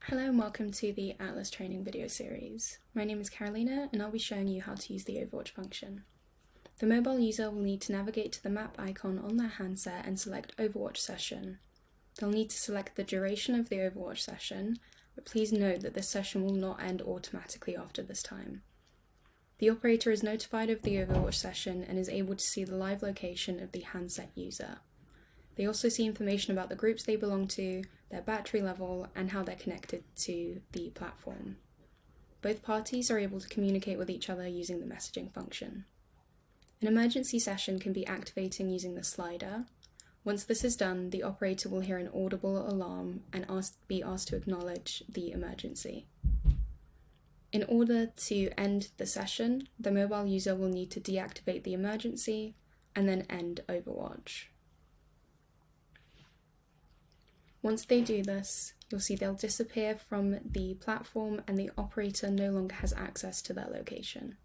Hello and welcome to the Atlas training video series. My name is Carolina and I'll be showing you how to use the Overwatch function. The mobile user will need to navigate to the map icon on their handset and select Overwatch session. They'll need to select the duration of the Overwatch session, but please note that this session will not end automatically after this time. The operator is notified of the Overwatch session and is able to see the live location of the handset user. They also see information about the groups they belong to, their battery level, and how they're connected to the platform. Both parties are able to communicate with each other using the messaging function. An emergency session can be activating using the slider. Once this is done, the operator will hear an audible alarm and be asked to acknowledge the emergency. In order to end the session, the mobile user will need to deactivate the emergency and then end Overwatch. Once they do this, you'll see they'll disappear from the platform and the operator no longer has access to their location.